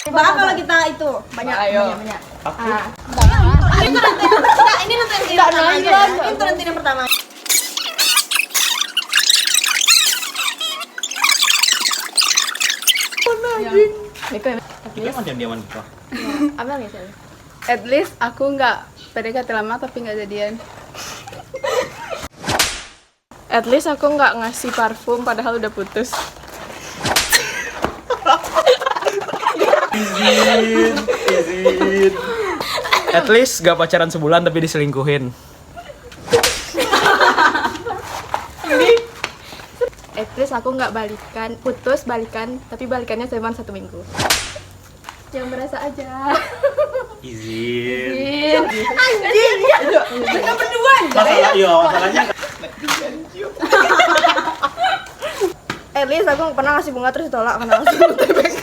Bahkan kalau kita itu banyak. Aku Ini nonton yang pertama aja. Ini nonton yang pertama. kita kan diam-diaman gitu. Apa nih saya? At least aku nggak PDKT lama tapi nggak jadian. At least aku nggak ngasih parfum padahal udah putus. Izin. At least gak pacaran sebulan tapi diselingkuhin. At least aku nggak putus balikan tapi balikannya cuma 1 minggu. Yang merasa aja. Izin. Anjing. Kita berdua. Masalahnya At least aku pernah ngasih bunga terus ditolak karena langsung TBK.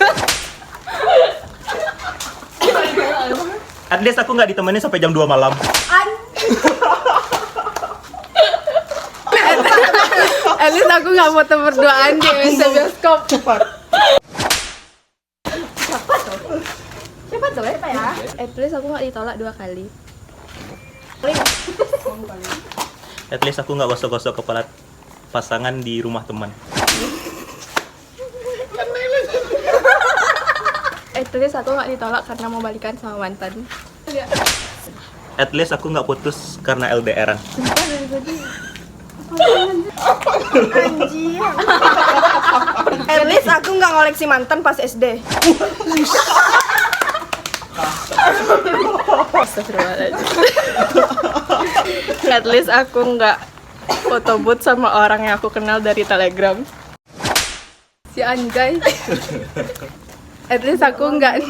At least aku nggak ditemenin sampai jam 2 malam. At least aku nggak foto berduaan di meja bioskop. Siapa tuh ya? At least aku nggak ditolak 2 kali. At least aku nggak gosok-gosok kepala pasangan di rumah teman. At least aku nggak ditolak karena mau balikan sama mantan. At least aku nggak putus karena LDRan. Anjing. At least aku nggak ngoleksi mantan pas SD. Astagfirullahaladzim. At least aku nggak foto booth sama orang yang aku kenal dari Telegram. Si anjay. At least aku nggak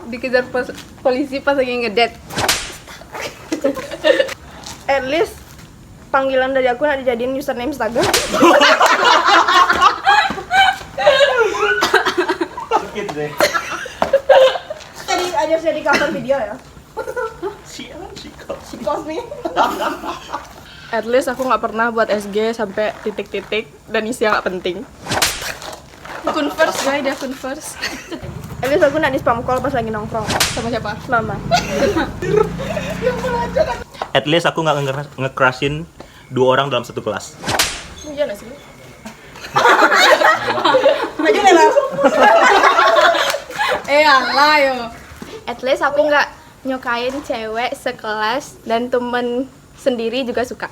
dikejar polisi pas lagi ngedate. At least panggilan dari aku nggak dijadiin username Instagram. Sakit deh. Tadi aja sudah di cover video ya. Si Kos nih. At least aku nggak pernah buat SG sampai titik-titik dan isi yang nggak penting. Converse guys, dia Converse. At least aku nggak di spam call pas lagi nongkrong Sama siapa? mama. At least aku nggak nge-crushin 2 orang dalam satu kelas. Iya nggak sih? Maju lebar. Alah yo. At least aku nggak nyokain cewek sekelas dan temen sendiri juga suka.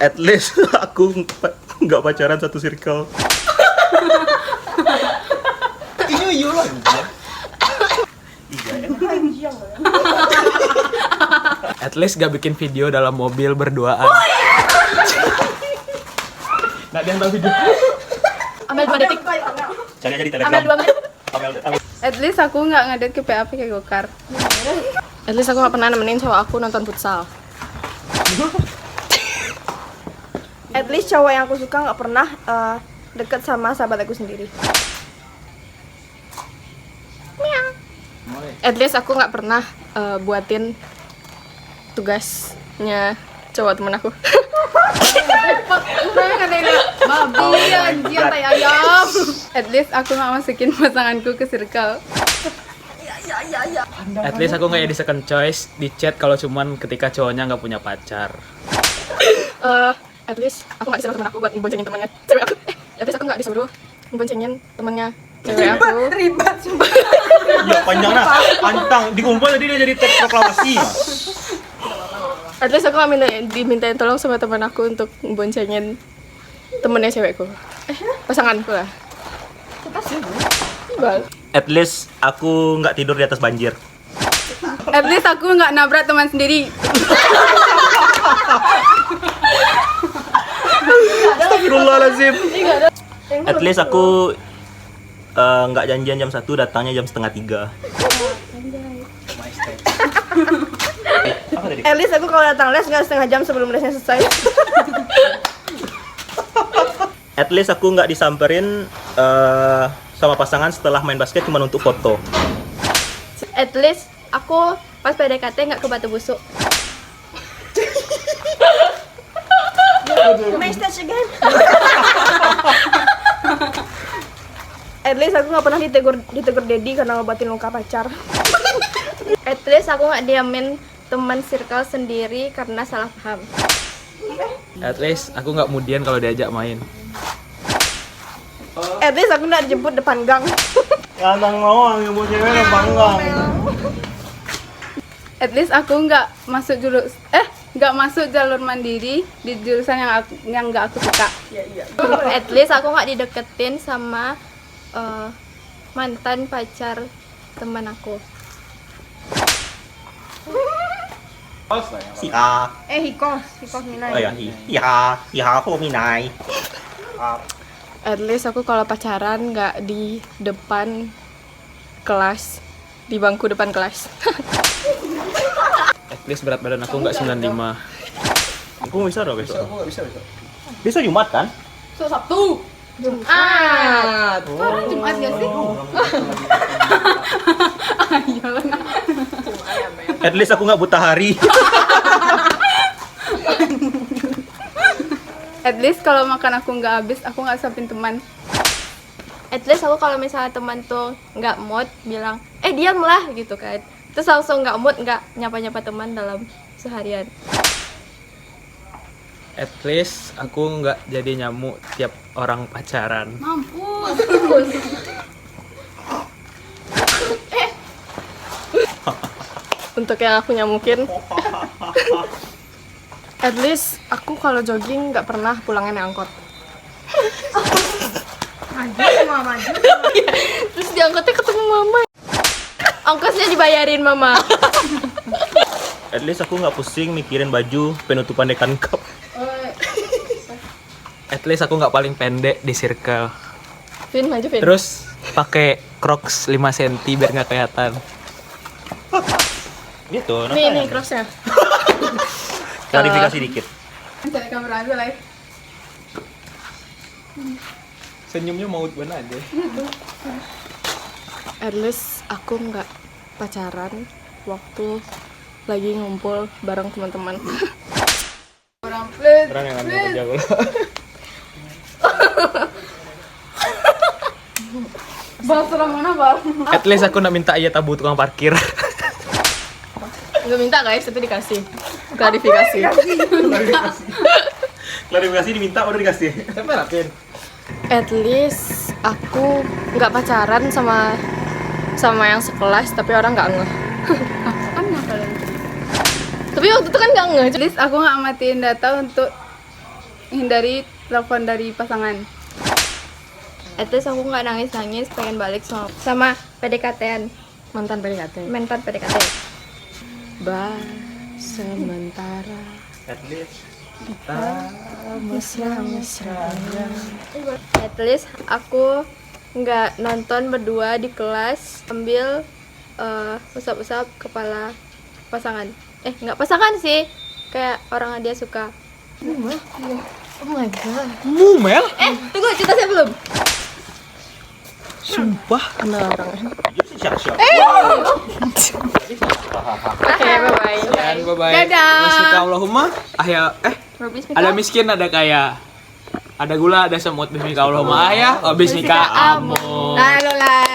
At least aku nggak pacaran satu circle. At least gak bikin video dalam mobil berduaan. Nggak ada yang tahu video. Ambil 2 detik. Cari aja di Telegram. Ambil 2 menit. Ambil. At least aku nggak ngadet ke PAP kayak Gokar. At least aku nggak pernah nemenin cowok aku nonton futsal. At least cowok yang aku suka nggak pernah deket sama sahabat aku sendiri. At least aku nggak pernah buatin tugasnya cowok temen aku. Babi anjir tai ayam. At least aku nggak masukin pasanganku ke circle. At least aku nggak jadi second choice di chat kalau cuman ketika cowoknya nggak punya pacar. At least aku nggak disuruh temen aku buat boncengin temennya cewek aku. At least aku nggak disuruh boncengin temennya cewek aku. Ribet sumpah. Ya panjang nah, pantang dikumpul jadi dia jadi teks proklamasi. At least aku nggak dimintain tolong sama teman aku untuk boncengin temennya cewekku. Pasanganku lah. Bal. At least aku nggak tidur di atas banjir. At least aku nggak nabrak teman sendiri. Astagfirullahaladzim. At least aku nggak janjian jam 1, datangnya jam setengah 3. At least aku kalau datang les nggak setengah jam sebelum lesnya selesai. At least aku nggak disamperin sama pasangan setelah main basket cuma untuk foto. At least aku pas PDKT nggak ke Batu Busuk. My stage again. At least aku nggak pernah ditegur Dedi karena ngobatin luka pacar. At least aku nggak diamin teman circle sendiri karena salah paham. At least aku nggak kemudian kalau diajak main. At least aku nggak dijemput depan gang. Ganteng doang, ibu cewek yang banggang. At least aku nggak masuk jalur mandiri di jurusan yang nggak aku suka. At least aku nggak dideketin sama mantan pacar teman aku. Si A. Hikos Minai. Oh ya, Hiha aku Minai. At least aku kalau pacaran nggak di depan kelas, di bangku depan kelas. At least berat badan aku nggak 95. Aku bisa dong besok. Aku nggak bisa besok. Besok Jumat kan? So Sabtu. Jumat. Sekarang Jumat ya sih? Ayolah. At least aku nggak buta hari. At least kalau makan aku nggak habis, aku nggak suapin teman. At least aku kalau misalnya teman tuh nggak mood bilang diam lah gitu kan, terus langsung nggak mood, nggak nyapa teman dalam seharian. At least aku nggak jadi nyamuk tiap orang pacaran. Mampus. Untuk yang aku nyamukin. At least aku kalau jogging nggak pernah pulangnya naik angkot. Maju. Terus diangkutnya ketemu mama, ongkosnya dibayarin mama. At least aku nggak pusing mikirin baju penutupan dekan cup. At least aku nggak paling pendek di circle. Vin, maju Vin. Terus pakai Crocs 5 cm biar nggak kelihatan. Gitu. Nih crossnya. Klarifikasi dikit. Cari kamera aja lah. Senyumnya maut banget aja. At least aku nggak pacaran waktu lagi ngumpul bareng teman-teman. Orang Orang yang ngambil kerja gue. bahas orang mana bang? At least aku nak minta iya tabu tukang parkir. Nggak minta guys, itu dikasih. Klarifikasi. Klarifikasi diminta udah dikasih. Siapa lapin? At least aku nggak pacaran sama yang sekelas tapi orang nggak ngeh. Kan nggak kalian? Tapi waktu itu kan nggak ngeh. At least aku nggak matiin data untuk hindari telepon dari pasangan. At least aku nggak nangis pengen balik sama PDKT-an, Mantan PDKT. mantan PDKT. Sementara At least mesra-mesranya. At least aku nggak nonton berdua di kelas sambil usap-usap kepala pasangan. Nggak pasangan sih, kayak orang dia suka. Oh my god. Mumel? Tunggu, cerita saya belum. Sumpah. Ada orangnya. siap. Oke, bye-bye. Dan bye-bye. Dadah. Bismika Allahumma. Bismika. Ada miskin, ada kaya. Ada gula, ada semut. Bismika Allahumma. Bismika Amun. Lalu lah.